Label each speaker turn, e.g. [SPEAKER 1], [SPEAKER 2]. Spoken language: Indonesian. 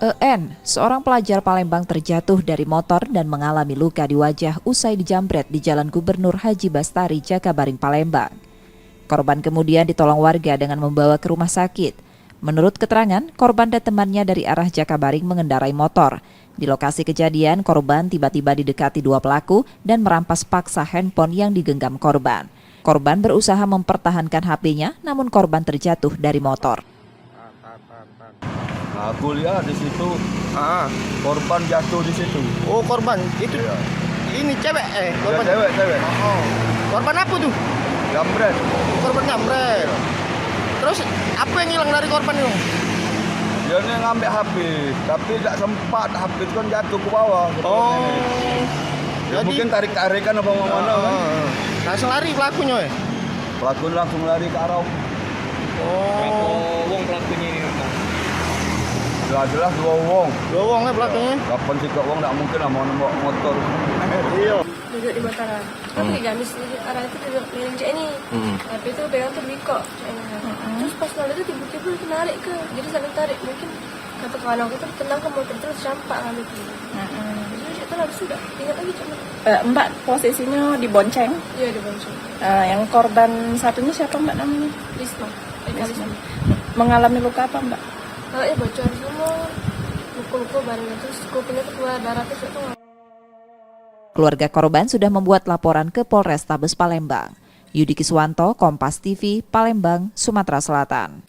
[SPEAKER 1] EN, seorang pelajar Palembang terjatuh dari motor dan mengalami luka di wajah usai dijambret di Jalan Gubernur Haji Bastari, Jakabaring, Palembang. Korban kemudian ditolong warga dengan membawa ke rumah sakit. Menurut keterangan, korban dan temannya dari arah Jakabaring mengendarai motor. Di lokasi kejadian, korban tiba-tiba didekati dua pelaku dan merampas paksa handphone yang digenggam korban. Korban berusaha mempertahankan HP-nya, namun korban terjatuh dari motor.
[SPEAKER 2] Aku lihat di situ, korban jatuh di situ.
[SPEAKER 3] Oh, korban itu
[SPEAKER 2] Iya.
[SPEAKER 3] ini cewek korban.
[SPEAKER 2] Ya, cewek.
[SPEAKER 3] Oh. Korban apa tuh?
[SPEAKER 2] Jambret.
[SPEAKER 3] Korban nyambret. Terus apa yang hilang dari korban itu?
[SPEAKER 2] Dia ni ngambil HP, tapi tak sempat HP itu kan jatuh ke bawah.
[SPEAKER 3] Oh.
[SPEAKER 2] Ya,
[SPEAKER 3] Jadi-
[SPEAKER 2] mungkin tarik-tarikan apa mana kan.
[SPEAKER 3] Langsung lari pelakunya.
[SPEAKER 2] Pelaku langsung lari ke arah.
[SPEAKER 3] Oh.
[SPEAKER 4] Wong pelakunya ini
[SPEAKER 2] Sudah jelas dua wong.
[SPEAKER 3] Dua wong pelakunya.
[SPEAKER 2] Kapan tiga wong tak mungkin lah mau bawa motor.
[SPEAKER 3] Iya.
[SPEAKER 5] Duduk di Mataram. Kan pakai gamis arah itu duduk keliling cek ini. Tapi itu pegang terbikok. Terus pas lalu itu tiba-tiba itu narik ke, jadi saling tarik. Mungkin kata kawan aku itu tenang ke motor terus campak ngambil ke. Jadi itu habis sudah ingat lagi cuma.
[SPEAKER 6] Mbak posisinya dibonceng.
[SPEAKER 5] Iya di bonceng.
[SPEAKER 6] Yang korban satunya siapa Mbak namanya?
[SPEAKER 5] Risma. Risma.
[SPEAKER 6] Mengalami luka apa Mbak?
[SPEAKER 5] Kalau ya bocor semua. Luka-luka bareng terus kupingnya tuh keluar darah terus itu.
[SPEAKER 1] Keluarga korban sudah membuat laporan ke Polrestabes Palembang. Yudi Kiswanto, Kompas TV, Palembang, Sumatera Selatan.